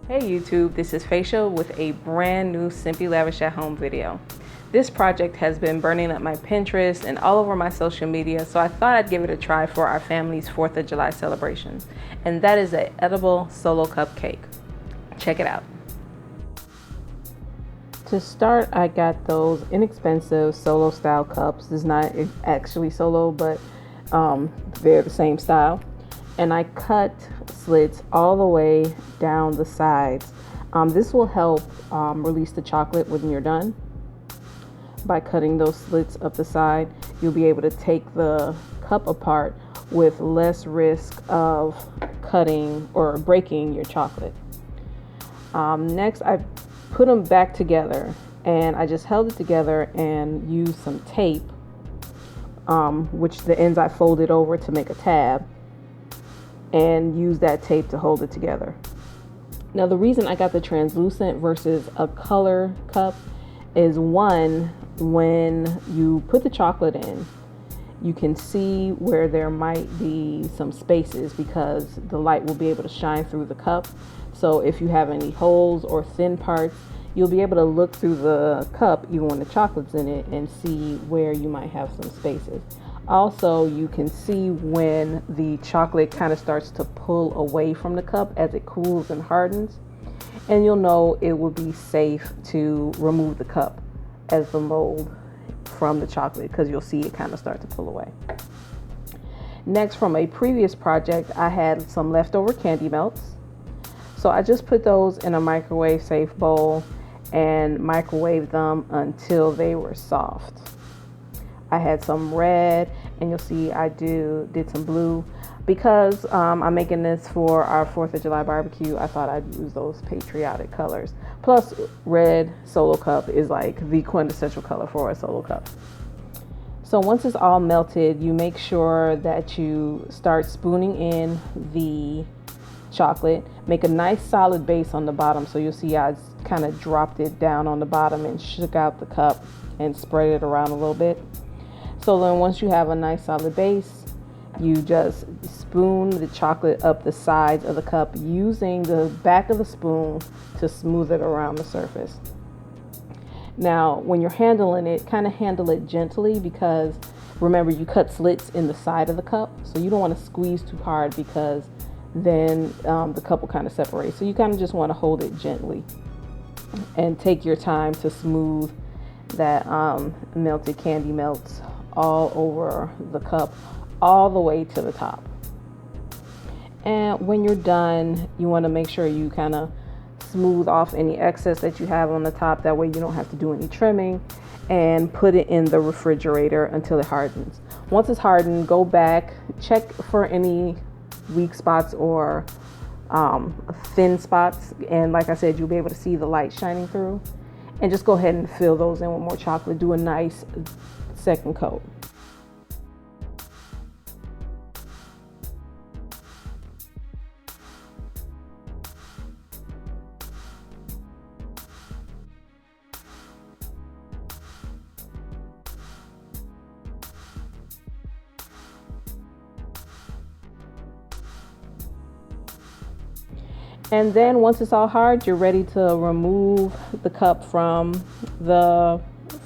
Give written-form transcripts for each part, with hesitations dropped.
Hey YouTube, this is Facial with a brand new Simply Lavish at Home video. This project has been burning up my Pinterest and all over my social media, so I thought I'd give it a try for our family's 4th of July celebration. And that is an edible solo cupcake. Check it out. To start, I got those inexpensive solo style cups. It's not actually solo, but they're the same style. And I cut slits all the way down the sides. This will help release the chocolate when you're done. By cutting those slits up the side, you'll be able to take the cup apart with less risk of cutting or breaking your chocolate. Next, I put them back together, and I just held it together and used some tape, which the ends I folded over to make a tab, and use that tape to hold it together. Now, the reason I got the translucent versus a color cup is, one, when you put the chocolate in, you can see where there might be some spaces because the light will be able to shine through the cup. So if you have any holes or thin parts, you'll be able to look through the cup even when the chocolate's in it and see where you might have some spaces. Also, you can see when the chocolate kind of starts to pull away from the cup as it cools and hardens, and you'll know it will be safe to remove the cup as the mold from the chocolate, because you'll see it kind of start to pull away. Next, from a previous project, I had some leftover candy melts, so I just put those in a microwave safe bowl and microwaved them until they were soft. I had some red, and you'll see I did some blue. Because I'm making this for our 4th of July barbecue, I thought I'd use those patriotic colors. Plus, red solo cup is like the quintessential color for a solo cup. So once it's all melted, you make sure that you start spooning in the chocolate. Make a nice solid base on the bottom. So you'll see I kind of dropped it down on the bottom and shook out the cup and spread it around a little bit. So then once you have a nice solid base, you just spoon the chocolate up the sides of the cup using the back of the spoon to smooth it around the surface. Now, when you're handling it, kind of handle it gently, because remember, you cut slits in the side of the cup, so you don't want to squeeze too hard, because then the cup will kind of separate. So you kind of just want to hold it gently and take your time to smooth that melted candy melts all over the cup, all the way to the top. And when you're done, you want to make sure you kind of smooth off any excess that you have on the top. That way you don't have to do any trimming, and put it in the refrigerator until it hardens. Once it's hardened, go back, check for any weak spots or thin spots. And like I said, you'll be able to see the light shining through. And just go ahead and fill those in with more chocolate. Do a nice second coat. And then once it's all hard, you're ready to remove the cup from the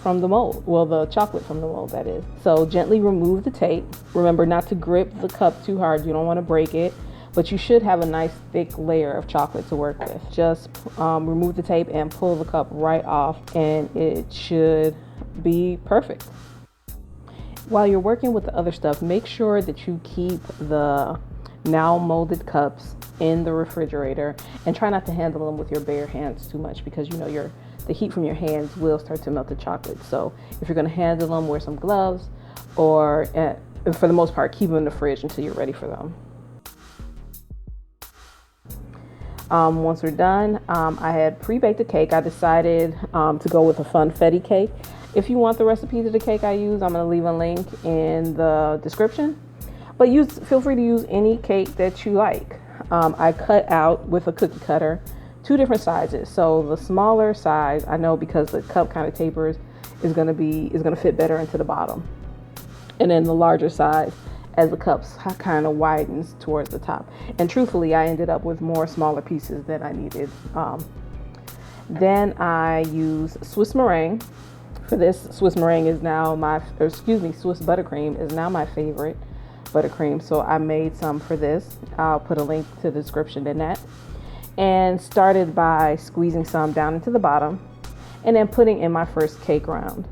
mold. Well, the chocolate from the mold, that is. So gently remove the tape. Remember not to grip the cup too hard. You don't want to break it, but you should have a nice thick layer of chocolate to work with. Just remove the tape and pull the cup right off, and it should be perfect. While you're working with the other stuff, make sure that you keep the now molded cups in the refrigerator, and try not to handle them with your bare hands too much, because you know the heat from your hands will start to melt the chocolate. So if you're going to handle them, wear some gloves, or for the most part, keep them in the fridge until you're ready for them. Once we're done, I had pre-baked the cake. I decided to go with a funfetti cake. If you want the recipe to the cake I use, I'm going to leave a link in the description. But feel free to use any cake that you like. I cut out with a cookie cutter 2 different sizes. So the smaller size, I know because the cup kind of tapers, is going to fit better into the bottom. And then the larger size as the cups kind of widens towards the top. And truthfully, I ended up with more smaller pieces than I needed. Then I use Swiss meringue. For this, Swiss meringue is now Swiss buttercream is now my favorite buttercream. So I made some for this. I'll put a link to the description in that. And started by squeezing some down into the bottom and then putting in my first cake round.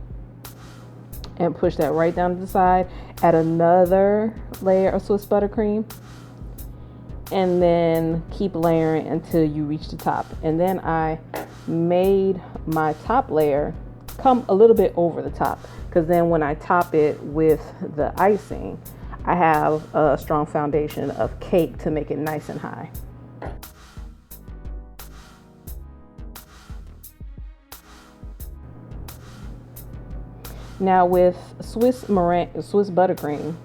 And push that right down to the side. Add another layer of Swiss buttercream. And then keep layering until you reach the top. And then I made my top layer come a little bit over the top, because then when I top it with the icing, I have a strong foundation of cake to make it nice and high. Now with Swiss buttercream,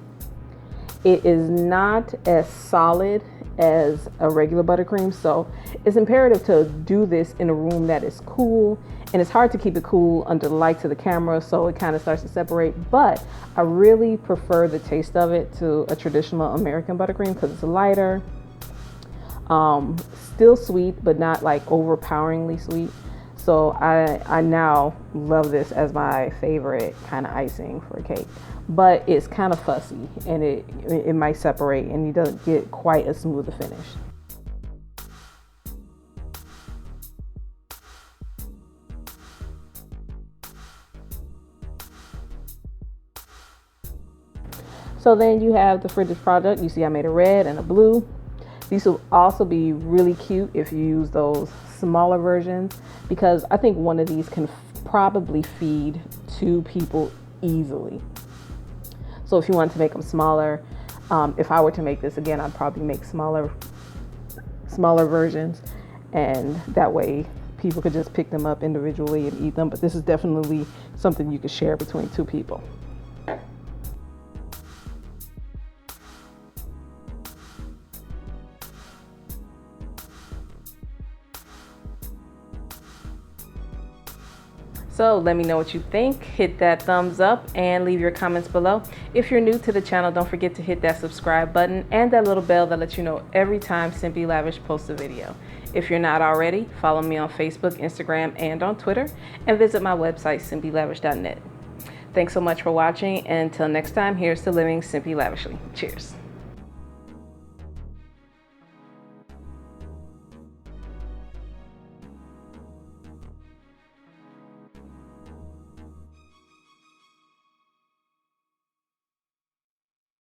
it is not as solid as a regular buttercream, so it's imperative to do this in a room that is cool, and it's hard to keep it cool under the lights of the camera, so it kind of starts to separate. But I really prefer the taste of it to a traditional American buttercream because it's lighter, still sweet but not like overpoweringly sweet. So I now love this as my favorite kind of icing for a cake. But it's kind of fussy, and it might separate, and you don't get quite a smooth finish. So then you have the finished product. You see I made a red and a blue. These will also be really cute if you use those smaller versions, because I think one of these can probably feed 2 people easily. So if you want to make them smaller, if I were to make this again, I'd probably make smaller versions, and that way people could just pick them up individually and eat them. But this is definitely something you could share between 2 people. So let me know what you think. Hit that thumbs up and leave your comments below. If you're new to the channel, don't forget to hit that subscribe button and that little bell that lets you know every time Simply Lavish posts a video. If you're not already, follow me on Facebook, Instagram, and on Twitter, and visit my website, simplylavish.net. Thanks so much for watching, and until next time, here's to living simply lavishly. Cheers.